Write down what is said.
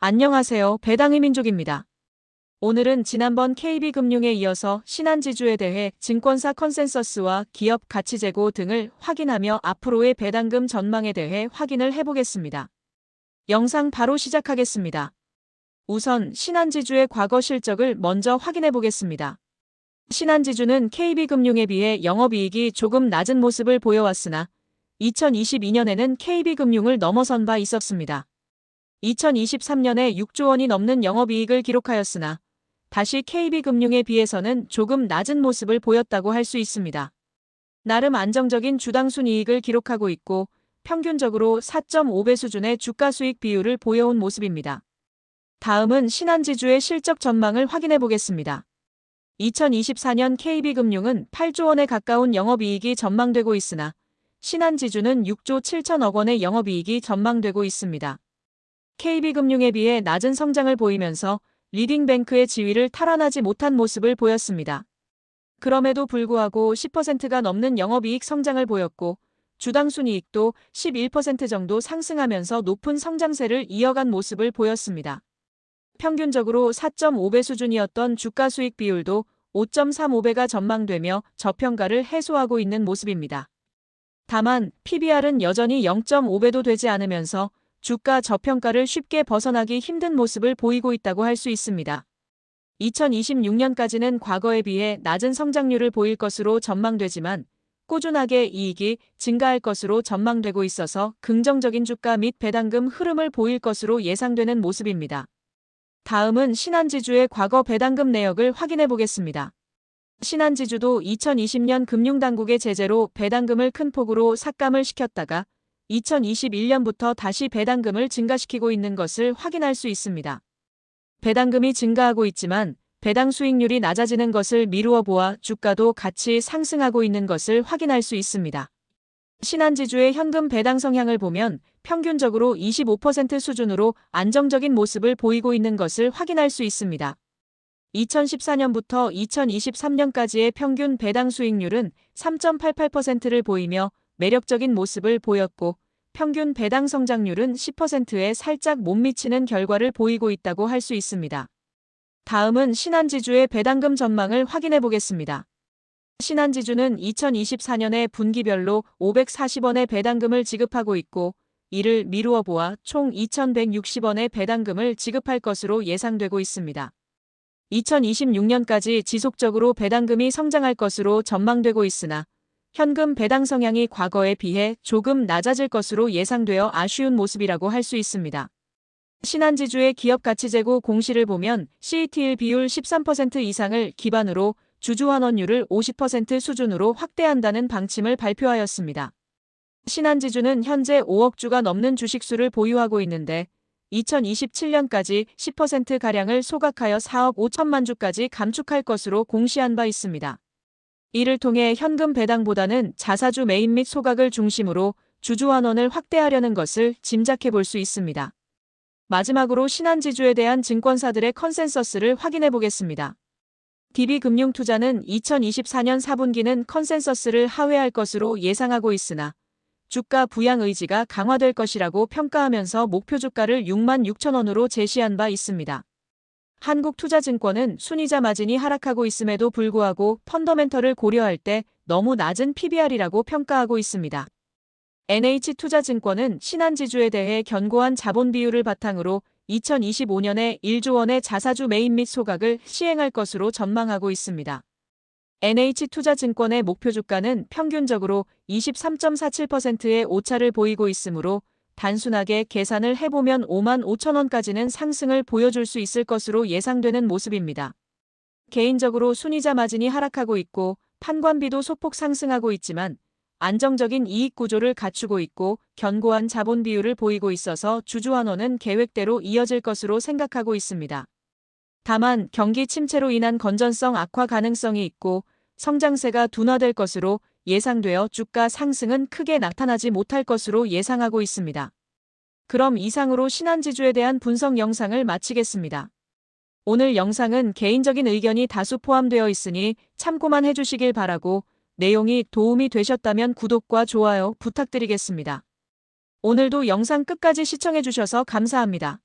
안녕하세요. 배당의 민족입니다. 오늘은 지난번 KB금융에 이어서 신한지주에 대해 증권사 컨센서스와 기업 가치 재고 등을 확인하며 앞으로의 배당금 전망에 대해 확인을 해보겠습니다. 영상 바로 시작하겠습니다. 우선 신한지주의 과거 실적을 먼저 확인해 보겠습니다. 신한지주는 KB금융에 비해 영업이익이 조금 낮은 모습을 보여왔으나 2022년에는 KB금융을 넘어선 바 있었습니다. 2023년에 6조 원이 넘는 영업이익을 기록하였으나 다시 KB금융에 비해서는 조금 낮은 모습을 보였다고 할 수 있습니다. 나름 안정적인 주당 순이익을 기록하고 있고 평균적으로 4.5배 수준의 주가 수익 비율을 보여온 모습입니다. 다음은 신한지주의 실적 전망을 확인해 보겠습니다. 2024년 KB금융은 8조 원에 가까운 영업이익이 전망되고 있으나 신한지주는 6조 7천억 원의 영업이익이 전망되고 있습니다. KB금융에 비해 낮은 성장을 보이면서 리딩뱅크의 지위를 탈환하지 못한 모습을 보였습니다. 그럼에도 불구하고 10%가 넘는 영업이익 성장을 보였고 주당 순이익도 11% 정도 상승하면서 높은 성장세를 이어간 모습을 보였습니다. 평균적으로 4.5배 수준이었던 주가 수익 비율도 5.35배가 전망되며 저평가를 해소하고 있는 모습입니다. 다만 PBR은 여전히 0.5배도 되지 않으면서 주가 저평가를 쉽게 벗어나기 힘든 모습을 보이고 있다고 할 수 있습니다. 2026년까지는 과거에 비해 낮은 성장률을 보일 것으로 전망되지만 꾸준하게 이익이 증가할 것으로 전망되고 있어서 긍정적인 주가 및 배당금 흐름을 보일 것으로 예상되는 모습입니다. 다음은 신한지주의 과거 배당금 내역을 확인해 보겠습니다. 신한지주도 2020년 금융당국의 제재로 배당금을 큰 폭으로 삭감을 시켰다가 2021년부터 다시 배당금을 증가시키고 있는 것을 확인할 수 있습니다. 배당금이 증가하고 있지만 배당 수익률이 낮아지는 것을 미루어 보아 주가도 같이 상승하고 있는 것을 확인할 수 있습니다. 신한지주의 현금 배당 성향을 보면 평균적으로 25% 수준으로 안정적인 모습을 보이고 있는 것을 확인할 수 있습니다. 2014년부터 2023년까지의 평균 배당 수익률은 3.88%를 보이며 매력적인 모습을 보였고 평균 배당 성장률은 10%에 살짝 못 미치는 결과를 보이고 있다고 할 수 있습니다. 다음은 신한지주의 배당금 전망을 확인해 보겠습니다. 신한지주는 2024년에 분기별로 540원의 배당금을 지급하고 있고 이를 미루어 보아 총 2,160원의 배당금을 지급할 것으로 예상되고 있습니다. 2026년까지 지속적으로 배당금이 성장할 것으로 전망되고 있으나 현금 배당 성향이 과거에 비해 조금 낮아질 것으로 예상되어 아쉬운 모습이라고 할 수 있습니다. 신한지주의 기업 가치 재고 공시를 보면 CET1 비율 13% 이상을 기반으로 주주 환원율을 50% 수준으로 확대한다는 방침을 발표하였습니다. 신한지주는 현재 5억 주가 넘는 주식수를 보유하고 있는데 2027년까지 10%가량을 소각하여 4억 5천만 주까지 감축할 것으로 공시한 바 있습니다. 이를 통해 현금 배당보다는 자사주 매입 및 소각을 중심으로 주주 환원을 확대하려는 것을 짐작해 볼 수 있습니다. 마지막으로 신한지주에 대한 증권사들의 컨센서스를 확인해 보겠습니다. DB금융투자는 2024년 4분기는 컨센서스를 하회할 것으로 예상하고 있으나 주가 부양 의지가 강화될 것이라고 평가하면서 목표 주가를 66,000원으로 제시한 바 있습니다. 한국투자증권은 순이자 마진이 하락하고 있음에도 불구하고 펀더멘털을 고려할 때 너무 낮은 PBR이라고 평가하고 있습니다. NH투자증권은 신한지주에 대해 견고한 자본 비율을 바탕으로 2025년에 1조 원의 자사주 매입 및 소각을 시행할 것으로 전망하고 있습니다. NH투자증권의 목표 주가는 평균적으로 23.47%의 오차를 보이고 있으므로 단순하게 계산을 해보면 55,000원까지는 상승을 보여줄 수 있을 것으로 예상되는 모습입니다. 개인적으로 순이자 마진이 하락하고 있고 판관비도 소폭 상승하고 있지만 안정적인 이익 구조를 갖추고 있고 견고한 자본 비율을 보이고 있어서 주주 환원은 계획대로 이어질 것으로 생각하고 있습니다. 다만 경기 침체로 인한 건전성 악화 가능성이 있고 성장세가 둔화될 것으로 예상되어 주가 상승은 크게 나타나지 못할 것으로 예상하고 있습니다. 그럼 이상으로 신한지주에 대한 분석 영상을 마치겠습니다. 오늘 영상은 개인적인 의견이 다수 포함되어 있으니 참고만 해주시길 바라고 내용이 도움이 되셨다면 구독과 좋아요 부탁드리겠습니다. 오늘도 영상 끝까지 시청해주셔서 감사합니다.